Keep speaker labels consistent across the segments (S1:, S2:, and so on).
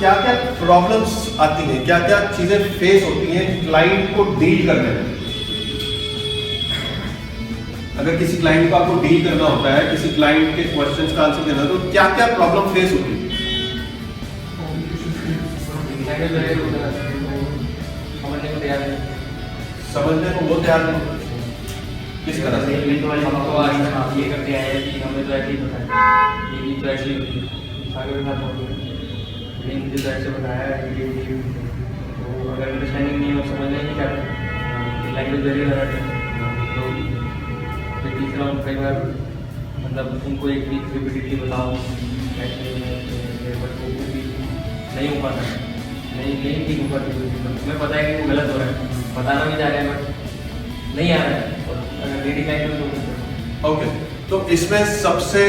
S1: क्या क्या प्रॉब्लम्स आती हैं, क्या क्या चीजें फेस होती हैं क्लाइंट को डील करने में। अगर किसी क्लाइंट को आपको डील करना होता है, किसी क्लाइंट के क्वेश्चंस का आंसर देना, तो क्या क्या प्रॉब्लम फेस होती है? समझने को वो तैयार नहीं, किस तरह से?
S2: हमको आज तक आप ये करते आए कि हमें तो ऐसे ही बताया, ये भी तो ऐसे ही होती है, आगे बढ़ा पाओगे, लेकिन मुझे तो ऐसे बताया ये तो अगर अंडरस्टैंडिंग नहीं हो, समझ नहीं क्या लैंग्वेज वेरी अलग है। तो फिर तीसरा कई बार मतलब उनको एक वीक रिपीटेडली बताओ ऐसे, बट वो भी नहीं हो पाता, नहीं ठीक हो पाती। तुम्हें पता है कि वो गलत हो रहा है, बताना भी चाह रहे हैं बट नहीं आ रहा है, और अगर रीडिंग लैंग्वेज तो
S1: ओके, तो इसमें सबसे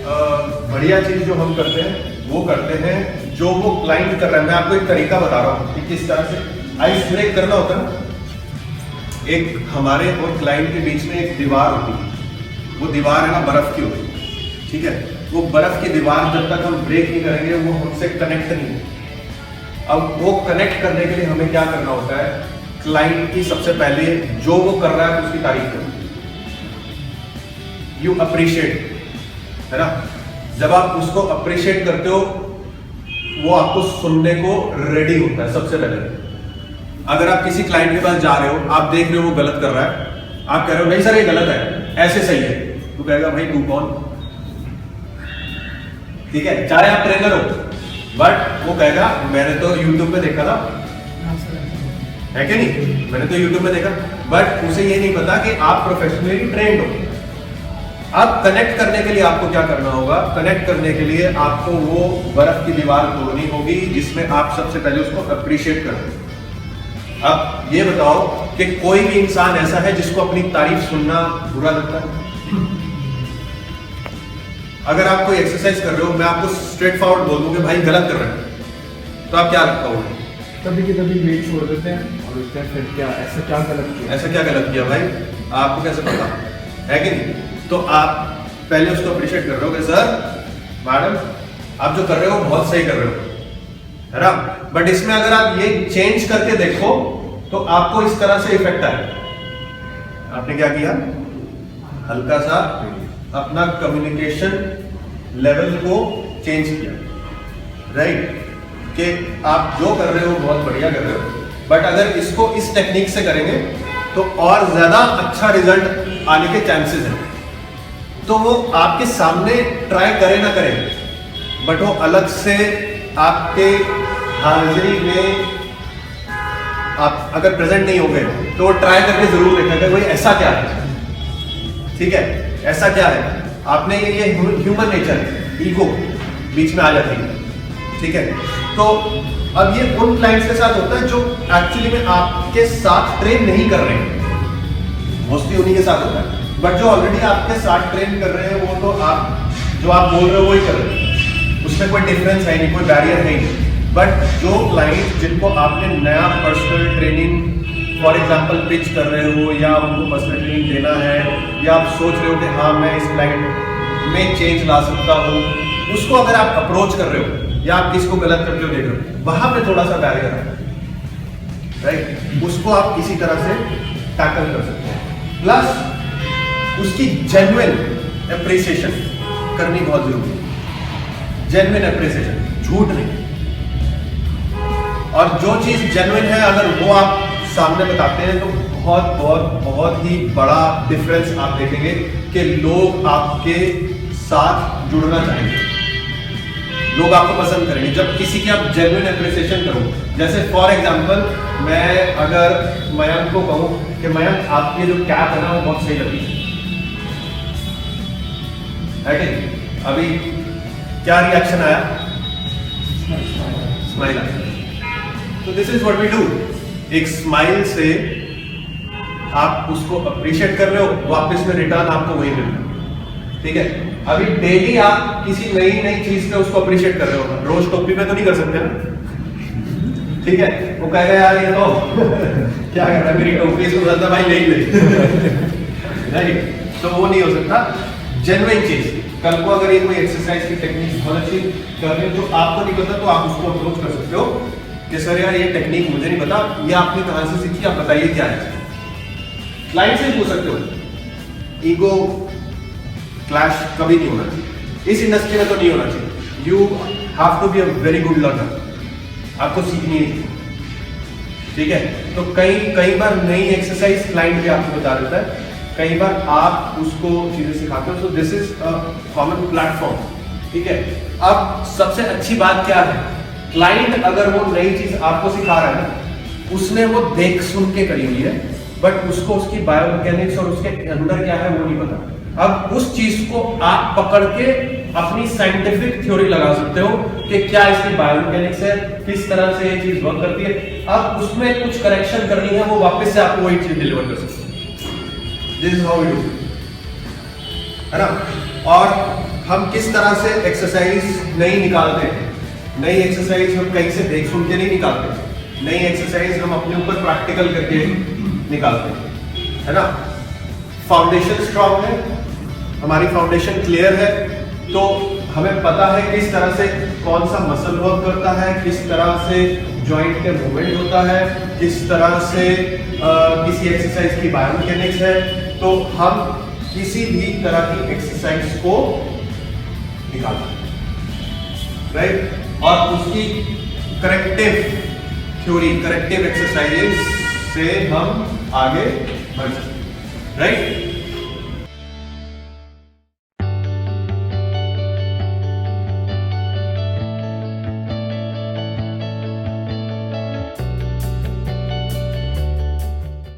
S1: बढ़िया चीज जो हम करते हैं वो करते हैं जो वो क्लाइंट कर रहा है। मैं आपको एक तरीका बता रहा हूँ कि किस तरह से आइस ब्रेक करना होता है ना। एक हमारे और क्लाइंट के बीच में एक दीवार होती है, वो दीवार है ना बर्फ की होती है, ठीक है। वो बर्फ की दीवार जब तक हम ब्रेक नहीं करेंगे वो हमसे कनेक्ट नहीं होगी। अब वो कनेक्ट करने के लिए हमें क्या करना होता है, क्लाइंट की सबसे पहले जो वो कर रहा है उसकी तारीफ करो, यू अप्रिशिएट, है ना। जब आप उसको अप्रिशिएट करते हो वो आपको सुनने को रेडी होता है। सबसे पहले अगर आप किसी क्लाइंट के पास जा रहे हो, आप देख रहे हो वो गलत कर रहा है, आप कह रहे हो नहीं सर ये गलत है, ऐसे सही है, तो कहेगा भाई तू कौन, ठीक है। चाहे आप ट्रेनर हो, बट वो कहेगा मैंने तो यूट्यूब पे देखा था, है कि नहीं, मैंने तो यूट्यूब में देखा, बट उसे ये नहीं पता कि आप प्रोफेशनली ट्रेंड हो। अब कनेक्ट करने के लिए आपको क्या करना होगा, कनेक्ट करने के लिए आपको वो बर्फ की दीवार तोड़नी होगी जिसमें आप सबसे पहले उसको अप्रिशिएट करें। अब ये बताओ कि कोई भी इंसान ऐसा है जिसको अपनी तारीफ सुनना बुरा लगता है? अगर आप कोई एक्सरसाइज कर रहे हो, मैं आपको स्ट्रेट फॉरवर्ड बोल दूं कि भाई गलत कर रहे हैं, तो आप क्या कहोगे?
S3: कभी कि कभी वेट छोड़ देते हैं और उसके फिर क्या ऐसा क्या गलत किया,
S1: ऐसा क्या गलत किया भाई, आपको कैसे पता है कि नहीं? तो आप पहले उसको अप्रिशिएट कर रहे हो कि सर मैडम आप जो कर रहे हो बहुत सही कर रहे हो, है ना। बट इसमें अगर आप ये चेंज करके देखो तो आपको इस तरह से इफेक्ट आएगा। आपने क्या किया, हल्का सा अपना कम्युनिकेशन लेवल को चेंज किया, राइट, कि आप जो कर रहे हो बहुत बढ़िया कर रहे हो, बट अगर इसको इस टेक्निक से करेंगे तो और ज्यादा अच्छा रिजल्ट आने के चांसेस हैं। तो वो आपके सामने ट्राई करे ना करे, बट वो अलग से आपके हाजिरी में आप अगर प्रेजेंट नहीं हो गए तो वो ट्राई करके जरूर देखेगा भाई ऐसा क्या है, ठीक है, ऐसा क्या है। आपने ये ह्यूमन नेचर है, ईगो बीच में आ जाती है, ठीक है। तो अब ये उन क्लाइंट्स के साथ होता है जो एक्चुअली में आपके साथ ट्रेन नहीं कर रहे हैं, मोस्टली उन्हीं के साथ होता है। बट जो ऑलरेडी आपके साथ ट्रेन कर रहे हैं वो तो आप जो आप बोल रहे हो वही कर रहे हैं, उसमें कोई डिफरेंस है नहीं, कोई बैरियर है नहीं। बट जो क्लाइंट जिनको आपने नया personal training for example pitch कर रहे हो या उनको पर्सनल ट्रेनिंग देना है, या आप सोच रहे हो कि हाँ मैं इस क्लाइंट में चेंज ला सकता हूँ, उसको अगर आप अप्रोच कर रहे हो या आप किसको गलत करते हो देख रहे हो, वहां पे थोड़ा सा बैरियर है, राइट। उसको आप इसी तरह से टैकल कर सकते हैं। प्लस उसकी जेन्युइन एप्रिसिएशन करनी बहुत जरूरी है, जेन्युइन एप्रिसिएशन, झूठ नहीं। और जो चीज जेन्युइन है अगर वो आप सामने बताते हैं तो बहुत बहुत बहुत ही बड़ा डिफरेंस आप देखेंगे कि लोग आपके साथ जुड़ना चाहेंगे, लोग आपको पसंद करेंगे जब किसी की आप जेन्युइन एप्रिसिएशन करो। जैसे फॉर एग्जांपल मैं अगर मयंक को कहूं कि मयंक आपकी जो कैप है ना वो बहुत सही लगी है कि अभी क्या रिएक्शन आया, स्माइल आया। तो this is what we do, एक स्माइल से आप उसको अप्रिशिएट कर रहे हो, वापस में रिटर्न आपको वही मिल रहा है, ठीक है। अभी डेली आप किसी नई चीज पे उसको अप्रिशिएट कर रहे हो, रोज टोपी पे तो नहीं कर सकते ना, ठीक है। वो कहेगा यार ये तो क्या कर रहा है मेरी टोपी, इसको बोलता भाई नहीं ले नहीं, तो वो नहीं हो सकता। जेन्युइन चीज। कल को अगर ये कोई एक्सरसाइज की टेक्निक बहुत अच्छी कर रहे हो तो आपको नहीं पता तो आप उसको अप्रोच कर सकते हो कि सर यार ये टेक्निक मुझे नहीं पता, ये आपने कहां से सीखी, आप बताइए क्या है। क्लाइंट से पूछ सकते हो। ईगो क्लैश कभी नहीं होना चाहिए, इस इंडस्ट्री में तो नहीं होना चाहिए। You have to be a very good learner, आपको सीखनी है, ठीक है। तो कई बार नई एक्सरसाइज क्लाइंट भी आपको बता देता है, कई बार आप उसको चीजें सिखाते हो। So this is a common platform, ठीक है। अब सबसे अच्छी बात क्या है, क्लाइंट अगर वो नई चीज आपको सिखा रहा है ना, उसने वो देख सुन के करी हुई है, बट उसको उसकी बायोमैकेनिक्स और उसके अंदर क्या है वो नहीं पता। अब उस चीज को आप पकड़ के अपनी साइंटिफिक थ्योरी लगा सकते हो कि क्या इसकी बायोमैकेनिक्स है, किस तरह से ये चीज वर्क करती है। अब उसमें कुछ करेक्शन करनी है, वो वापस से आपको वही चीज डिलीवर कर सकते हैं। This is how we do, है ना। और हम किस तरह से एक्सरसाइज नहीं निकालते हैं, नई एक्सरसाइज हम कहीं से देख सुन के नहीं निकालते, नई एक्सरसाइज हम अपने ऊपर प्रैक्टिकल करके निकालते हैं, है ना। फाउंडेशन स्ट्रॉन्ग है, हमारी फाउंडेशन क्लियर है, तो हमें पता है किस तरह से कौन सा मसल वर्क करता है, किस तरह से जॉइंट के मूवमेंट होता है, किस तरह से किसी एक्सरसाइज की बायोमैकेनिक्स है, तो हम किसी भी तरह की एक्सरसाइज को निकालते हैं, राइट। और उसकी करेक्टिव थ्योरी, करेक्टिव एक्सरसाइजेस से हम आगे बढ़ सकते हैं, राइट।